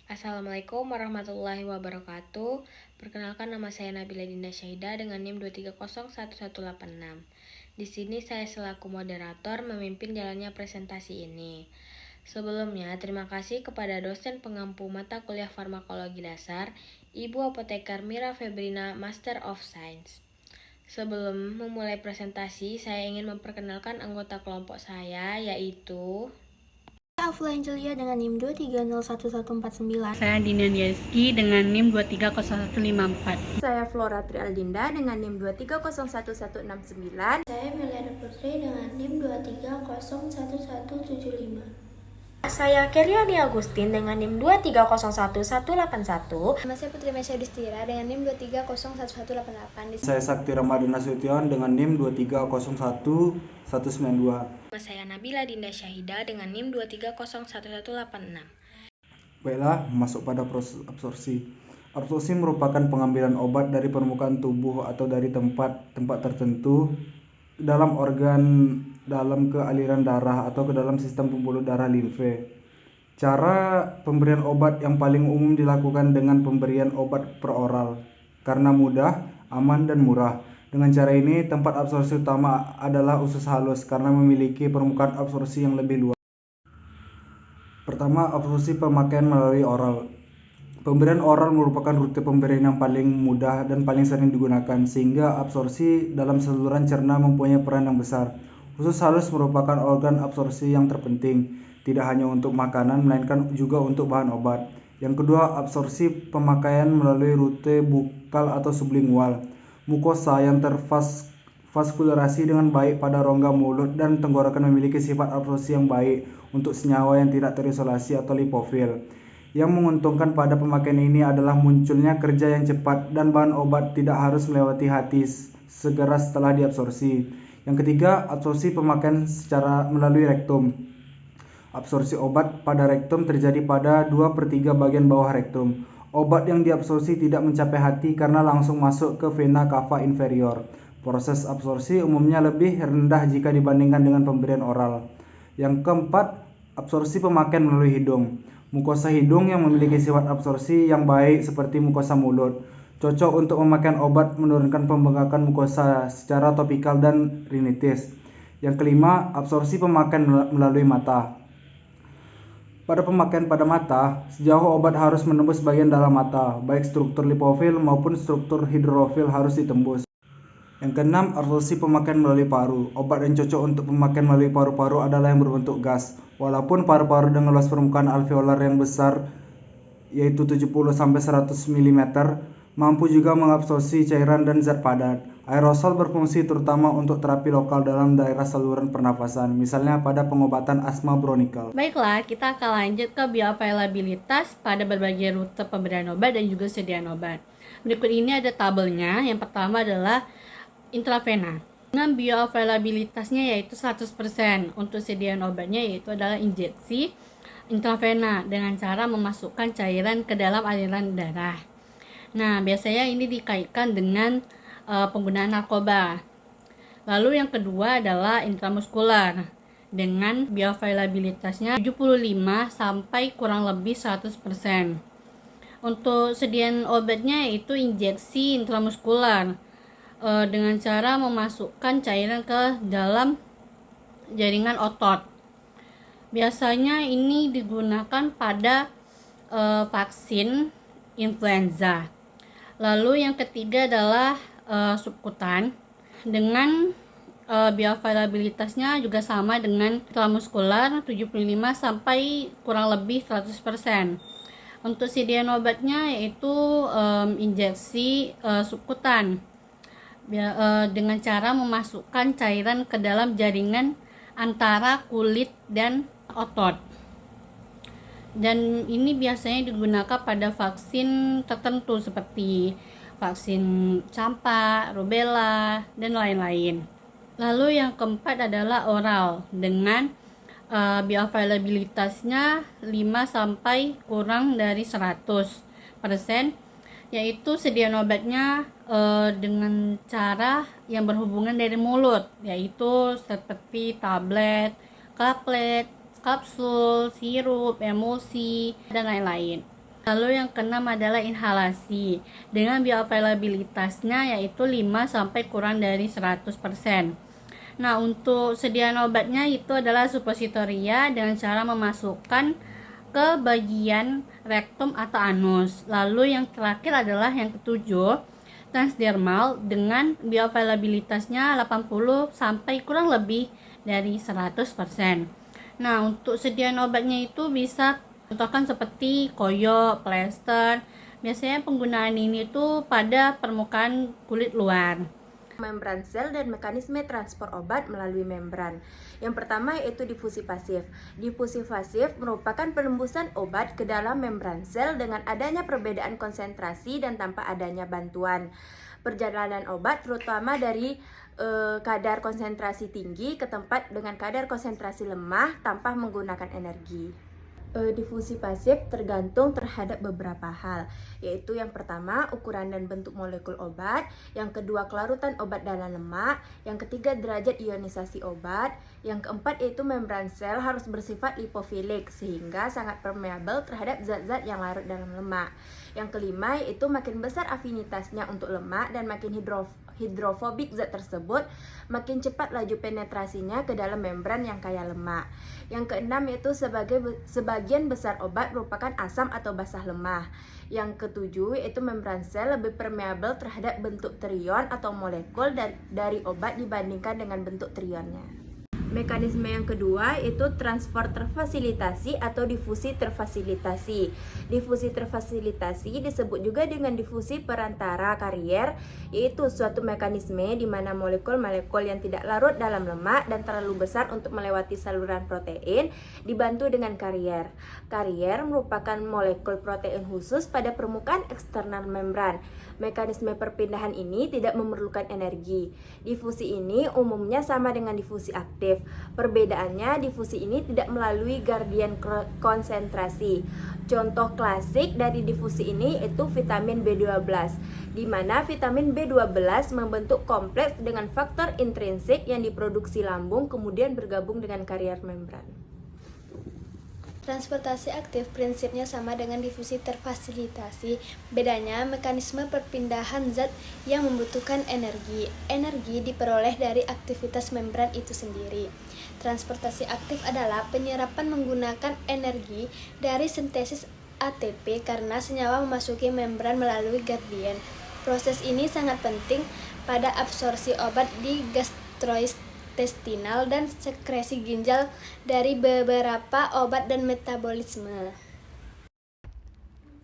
Assalamualaikum warahmatullahi wabarakatuh. Perkenalkan, nama saya Nabila Dinda Syahida dengan NIM 2301186. Di sini saya selaku moderator memimpin jalannya presentasi ini. Sebelumnya, terima kasih kepada dosen pengampu mata kuliah farmakologi dasar, Ibu Apoteker Mira Febrina, Master of Science. Sebelum memulai presentasi, saya ingin memperkenalkan anggota kelompok saya, yaitu Afla Angelia dengan NIM 2301149. Saya Dina Yeski dengan NIM 2301154. Saya Flora Trialdinda dengan NIM 2301169. Saya Meliana Putri dengan NIM 2301175. Saya Keriani Agustin dengan NIM 2301181. Nama saya Putri Mesya Distira dengan NIM 2301188. Saya Sakti Ramadhan Nasution dengan NIM 2301192. Nama saya Nabila Dinda Syahida dengan NIM 2301186. Baiklah, masuk pada proses absorpsi. Absorpsi merupakan pengambilan obat dari permukaan tubuh atau dari tempat tertentu dalam organ, dalam ke aliran darah atau ke dalam sistem pembuluh darah limfe. Cara pemberian obat yang paling umum dilakukan dengan pemberian obat per oral karena mudah, aman, dan murah. Dengan cara ini, tempat absorpsi utama adalah usus halus karena memiliki permukaan absorpsi yang lebih luas. Pertama, absorpsi pemakaian melalui oral. Pemberian oral merupakan rute pemberian yang paling mudah dan paling sering digunakan, sehingga absorpsi dalam saluran cerna mempunyai peran yang besar. Usus halus merupakan organ absorpsi yang terpenting, tidak hanya untuk makanan, melainkan juga untuk bahan obat. Yang kedua, absorpsi pemakaian melalui rute bukal atau sublingual. Mukosa yang tervaskularasi dengan baik pada rongga mulut dan tenggorokan memiliki sifat absorpsi yang baik untuk senyawa yang tidak terisolasi atau lipofil. Yang menguntungkan pada pemakaian ini adalah munculnya kerja yang cepat dan bahan obat tidak harus melewati hati segera setelah diabsorpsi. Yang ketiga, absorpsi pemakaian secara melalui rektum. Absorpsi obat pada rektum terjadi pada 2/3 bagian bawah rektum. Obat yang diabsorpsi tidak mencapai hati karena langsung masuk ke vena cava inferior. Proses absorpsi umumnya lebih rendah jika dibandingkan dengan pemberian oral. Yang keempat, absorpsi pemakaian melalui hidung. Mukosa hidung yang memiliki sifat absorpsi yang baik seperti mukosa mulut. Cocok untuk pemakaian obat menurunkan pembengkakan mukosa secara topikal dan rinitis. Yang kelima, absorpsi pemakaian melalui mata. Pada pemakaian pada mata, sejauh obat harus menembus bagian dalam mata, baik struktur lipofil maupun struktur hidrofil harus ditembus. Yang keenam, absorpsi pemakaian melalui paru. Obat yang cocok untuk pemakaian melalui paru-paru adalah yang berbentuk gas. Walaupun paru-paru dengan luas permukaan alveolar yang besar, yaitu 70-100 mm, mampu juga mengabsorpsi cairan dan zat padat. Aerosol berfungsi terutama untuk terapi lokal dalam daerah saluran pernafasan, misalnya pada pengobatan asma bronikal. Baiklah, kita akan lanjut ke bioavailabilitas pada berbagai rute pemberian obat dan juga sediaan obat. Berikut ini ada tabelnya. Yang pertama adalah intravena. Dengan bioavailabilitasnya yaitu 100%. Untuk sediaan obatnya yaitu adalah injeksi intravena dengan cara memasukkan cairan ke dalam aliran darah. Nah, biasanya ini dikaitkan dengan penggunaan narkoba. Lalu yang kedua adalah intramuskular dengan bioavailabilitasnya 75 sampai kurang lebih 100%. Untuk sediaan obatnya yaitu injeksi intramuskular dengan cara memasukkan cairan ke dalam jaringan otot. Biasanya ini digunakan pada vaksin influenza. Lalu yang ketiga adalah subkutan dengan bioavailabilitasnya juga sama dengan intramuskular 75 sampai kurang lebih 100%. Untuk sediaan obatnya yaitu injeksi subkutan dengan cara memasukkan cairan ke dalam jaringan antara kulit dan otot. Dan ini biasanya digunakan pada vaksin tertentu seperti vaksin campak, rubella, dan lain-lain. Lalu yang keempat adalah oral dengan bioavailabilitasnya 5 sampai kurang dari 100%, yaitu sediaan obatnya dengan cara yang berhubungan dari mulut, yaitu seperti tablet, kaplet, kapsul, sirup, emulsi, dan lain-lain. Lalu yang keenam adalah inhalasi dengan bioavailabilitasnya yaitu 5 sampai kurang dari 100%. Nah, untuk sediaan obatnya itu adalah suppositoria dengan cara memasukkan ke bagian rektum atau anus. Lalu yang terakhir adalah yang ketujuh, transdermal dengan bioavailabilitasnya 80 sampai kurang lebih dari 100%. Nah, untuk sediaan obatnya itu bisa contohkan seperti koyo, plester. Biasanya penggunaan ini tuh pada permukaan kulit luar. Membran sel dan mekanisme transport obat melalui membran. Yang pertama yaitu difusi pasif. Difusi pasif merupakan penembusan obat ke dalam membran sel dengan adanya perbedaan konsentrasi dan tanpa adanya bantuan. Perjalanan obat terutama dari kadar konsentrasi tinggi ke tempat dengan kadar konsentrasi lemah tanpa menggunakan energi. Difusi pasif tergantung terhadap beberapa hal, yaitu yang pertama ukuran dan bentuk molekul obat, yang kedua kelarutan obat dalam lemak, yang ketiga derajat ionisasi obat, yang keempat yaitu membran sel harus bersifat lipofilik sehingga sangat permeabel terhadap zat-zat yang larut dalam lemak. Yang kelima yaitu makin besar afinitasnya untuk lemak dan makin hidrofobik zat tersebut, makin cepat laju penetrasinya ke dalam membran yang kaya lemak. Yang keenam yaitu sebagian besar obat merupakan asam atau basah lemah. Yang ketujuh yaitu membran sel lebih permeabel terhadap bentuk trion atau molekul dari obat dibandingkan dengan bentuk trionnya. Mekanisme yang kedua yaitu transfer terfasilitasi atau difusi terfasilitasi. Difusi terfasilitasi disebut juga dengan difusi perantara karier, yaitu suatu mekanisme di mana molekul-molekul yang tidak larut dalam lemak dan terlalu besar untuk melewati saluran protein dibantu dengan karier. Karier merupakan molekul protein khusus pada permukaan eksternal membran. Mekanisme perpindahan ini tidak memerlukan energi. Difusi ini umumnya sama dengan difusi aktif. Perbedaannya, difusi ini tidak melalui gradien konsentrasi. Contoh klasik dari difusi ini yaitu vitamin B12, di mana vitamin B12 membentuk kompleks dengan faktor intrinsik yang diproduksi lambung kemudian bergabung dengan karier membran. Transportasi aktif prinsipnya sama dengan difusi terfasilitasi. Bedanya mekanisme perpindahan zat yang membutuhkan energi. Energi diperoleh dari aktivitas membran itu sendiri. Transportasi aktif adalah penyerapan menggunakan energi dari sintesis ATP karena senyawa memasuki membran melalui gradien. Proses ini sangat penting pada absorpsi obat di gastrointestinal dan sekresi ginjal dari beberapa obat dan metabolisme.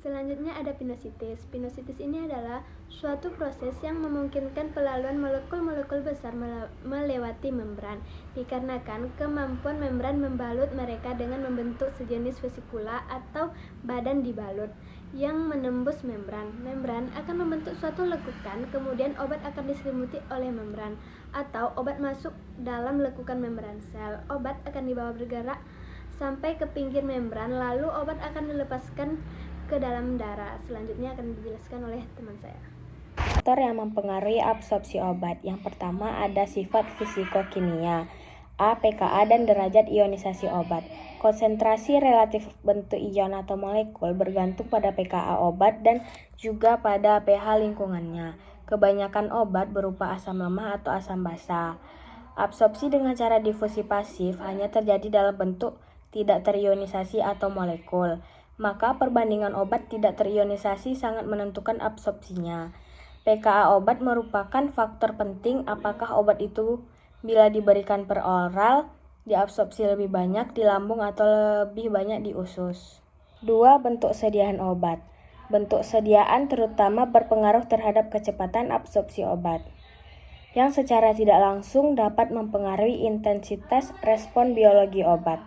Selanjutnya ada pinositis. Pinositis ini adalah suatu proses yang memungkinkan pelaluan molekul-molekul besar melewati membran, dikarenakan kemampuan membran membalut mereka dengan membentuk sejenis vesikula atau badan dibalut yang menembus membran. Membran akan membentuk suatu lekukan, kemudian obat akan diselimuti oleh membran, atau obat masuk dalam lekukan membran sel. Obat akan dibawa bergerak sampai ke pinggir membran, lalu obat akan dilepaskan ke dalam darah. Selanjutnya akan dijelaskan oleh teman saya. Faktor yang mempengaruhi absorpsi obat. Yang pertama ada sifat fisikokimia, pKa dan derajat ionisasi obat. Konsentrasi relatif bentuk ion atau molekul bergantung pada pKa obat dan juga pada pH lingkungannya. Kebanyakan obat berupa asam lemah atau asam basa. Absorpsi dengan cara difusi pasif hanya terjadi dalam bentuk tidak terionisasi atau molekul. Maka perbandingan obat tidak terionisasi sangat menentukan absorpsinya. pKa obat merupakan faktor penting apakah obat itu bila diberikan per oral diabsorpsi lebih banyak di lambung atau lebih banyak di usus. 2. Bentuk sediaan obat. Bentuk sediaan terutama berpengaruh terhadap kecepatan absorpsi obat, yang secara tidak langsung dapat mempengaruhi intensitas respon biologi obat.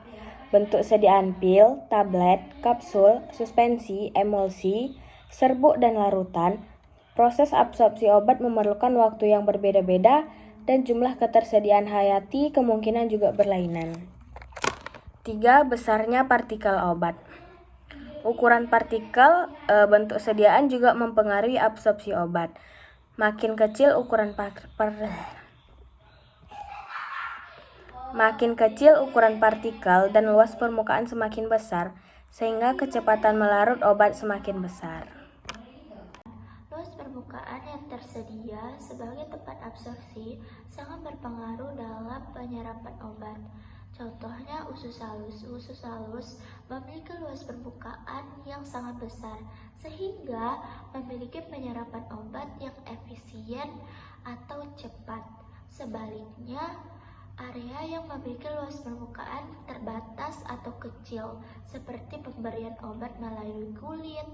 Bentuk sediaan pil, tablet, kapsul, suspensi, emulsi, serbuk, dan larutan. Proses absorpsi obat memerlukan waktu yang berbeda-beda dan jumlah ketersediaan hayati kemungkinan juga berlainan. 3. Besarnya partikel obat. Ukuran partikel bentuk sediaan juga mempengaruhi absorpsi obat. Makin kecil ukuran partikel dan luas permukaan semakin besar, sehingga kecepatan melarut obat semakin besar. Luas permukaan yang tersedia sebagai tempat absorpsi sangat berpengaruh dalam penyerapan obat. Contohnya usus halus. Usus halus memiliki luas permukaan yang sangat besar sehingga memiliki penyerapan obat yang efisien atau cepat. Sebaliknya, area yang memiliki luas permukaan terbatas atau kecil seperti pemberian obat melalui kulit,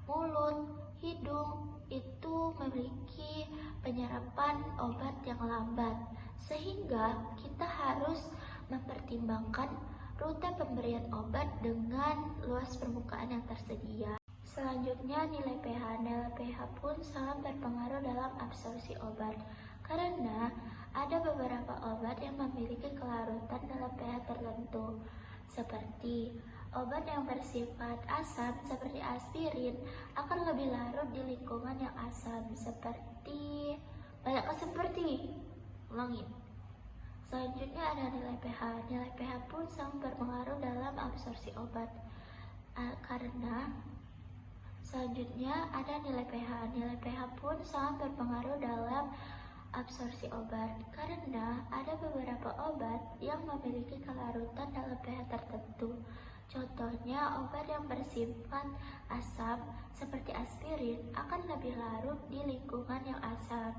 mulut, hidung itu memiliki penyerapan obat yang lambat, sehingga kita harus mempertimbangkan rute pemberian obat dengan luas permukaan yang tersedia. Selanjutnya, nilai pH. Nilai pH pun sangat berpengaruh dalam absorpsi obat, karena ada beberapa obat yang memiliki kelarutan dalam pH tertentu, seperti obat yang bersifat asam seperti aspirin akan lebih larut di lingkungan yang asam seperti ulangi. Selanjutnya ada nilai pH. Nilai pH pun sangat berpengaruh dalam absorpsi obat. Selanjutnya ada nilai pH. Nilai pH pun sangat berpengaruh dalam absorpsi obat karena ada beberapa obat yang memiliki kelarutan dalam pH tertentu. Contohnya, obat yang bersifat asam seperti aspirin akan lebih larut di lingkungan yang asam.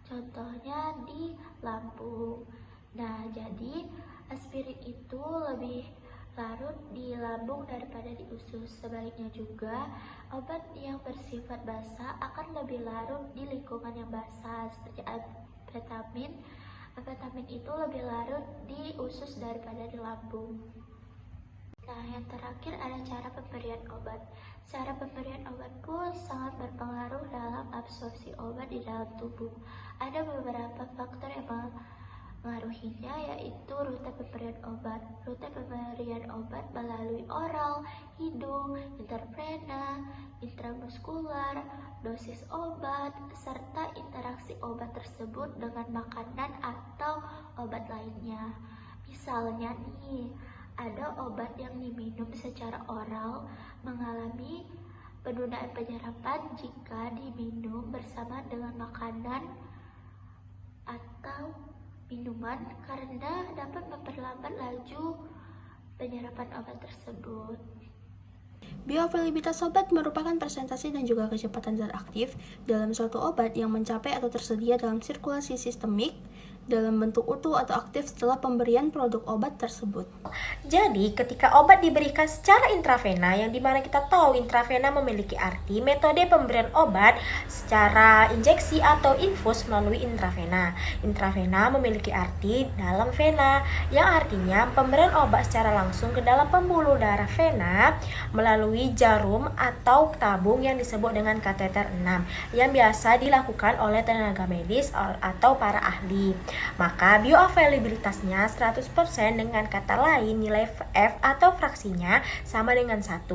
Contohnya di lambung. Nah, jadi aspirin itu lebih larut di lambung daripada di usus. Sebaliknya juga, obat yang bersifat basah akan lebih larut di lingkungan yang basah seperti amfetamin. Amfetamin itu lebih larut di usus daripada di lambung. Nah, yang terakhir ada cara pemberian obat. Cara pemberian obat pun sangat berpengaruh dalam absorpsi obat di dalam tubuh. Ada beberapa faktor yang mengaruhinya, yaitu rute pemberian obat. Rute pemberian obat melalui oral, hidung, intravena, intramuskular, dosis obat, serta interaksi obat tersebut dengan makanan atau obat lainnya. Misalnya nih, ada obat yang diminum secara oral mengalami penundaan penyerapan jika diminum bersama dengan makanan atau minuman karena dapat memperlambat laju penyerapan obat tersebut. Bioavailabilitas obat merupakan presentasi dan juga kecepatan zat aktif dalam suatu obat yang mencapai atau tersedia dalam sirkulasi sistemik dalam bentuk utuh atau aktif setelah pemberian produk obat tersebut. Jadi, ketika obat diberikan secara intravena, yang dimana kita tahu intravena memiliki arti metode pemberian obat secara injeksi atau infus melalui intravena. Intravena memiliki arti dalam vena, yang artinya pemberian obat secara langsung ke dalam pembuluh darah vena melalui jarum atau tabung yang disebut dengan kateter 6, yang biasa dilakukan oleh tenaga medis atau para ahli. Maka bioavailabilitasnya 100%, dengan kata lain nilai F atau fraksinya sama dengan 1.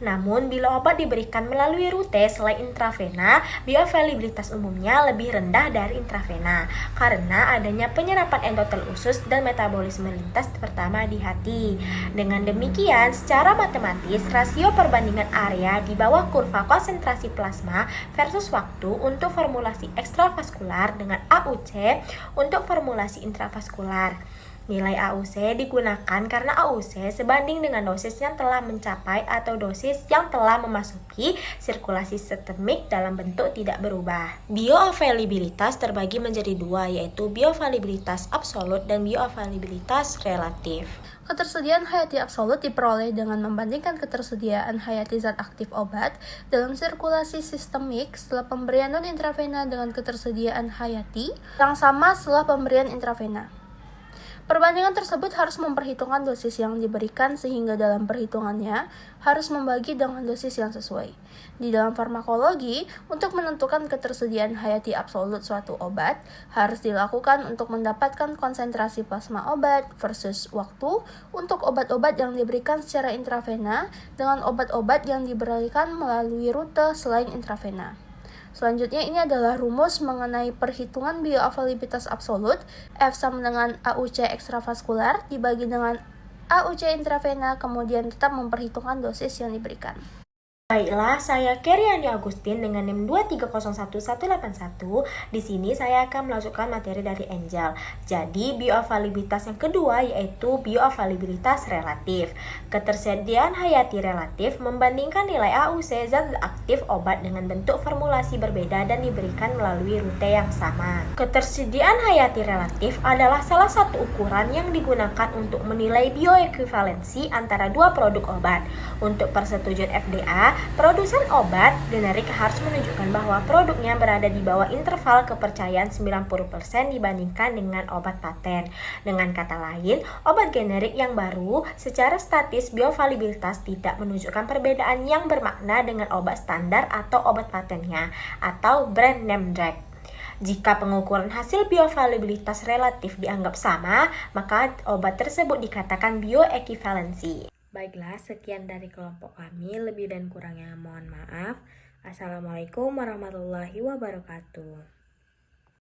Namun bila obat diberikan melalui rute selain intravena, bioavailabilitas umumnya lebih rendah dari intravena karena adanya penyerapan endotel usus dan metabolisme lintas pertama di hati. Dengan demikian, secara matematis rasio perbandingan area di bawah kurva konsentrasi plasma versus waktu untuk formulasi ekstravaskular dengan AUC untuk formulasi intravaskular. Nilai AUC digunakan karena AUC sebanding dengan dosis yang telah mencapai atau dosis yang telah memasuki sirkulasi sistemik dalam bentuk tidak berubah. Bioavailabilitas terbagi menjadi dua, yaitu bioavailabilitas absolut dan bioavailabilitas relatif. Ketersediaan hayati absolut diperoleh dengan membandingkan ketersediaan hayati zat aktif obat dalam sirkulasi sistemik setelah pemberian non-intravena dengan ketersediaan hayati yang sama setelah pemberian intravena. Perbandingan tersebut harus memperhitungkan dosis yang diberikan sehingga dalam perhitungannya harus membagi dengan dosis yang sesuai. Di dalam farmakologi, untuk menentukan ketersediaan hayati absolut suatu obat harus dilakukan untuk mendapatkan konsentrasi plasma obat versus waktu untuk obat-obat yang diberikan secara intravena dengan obat-obat yang diberikan melalui rute selain intravena. Selanjutnya ini adalah rumus mengenai perhitungan bioavailabilitas absolut. F sama dengan AUC ekstravaskular dibagi dengan AUC intravena kemudian tetap memperhitungkan dosis yang diberikan. Baiklah, saya Keriani Agustin dengan NIM 2301181. Di sini saya akan melanjutkan materi dari Angel. Jadi, bioavailabilitas yang kedua yaitu bioavailabilitas relatif. Ketersediaan hayati relatif membandingkan nilai AUC zat aktif obat dengan bentuk formulasi berbeda dan diberikan melalui rute yang sama. Ketersediaan hayati relatif adalah salah satu ukuran yang digunakan untuk menilai bioekuivalensi antara dua produk obat. Untuk persetujuan FDA, produsen obat generik harus menunjukkan bahwa produknya berada di bawah interval kepercayaan 90% dibandingkan dengan obat paten. Dengan kata lain, obat generik yang baru secara statis bioavailabilitas tidak menunjukkan perbedaan yang bermakna dengan obat standar atau obat patennya atau brand name drug. Jika pengukuran hasil bioavailabilitas relatif dianggap sama, maka obat tersebut dikatakan bioequivalensi. Baiklah, sekian dari kelompok kami. Lebih dan kurangnya mohon maaf. Assalamualaikum warahmatullahi wabarakatuh.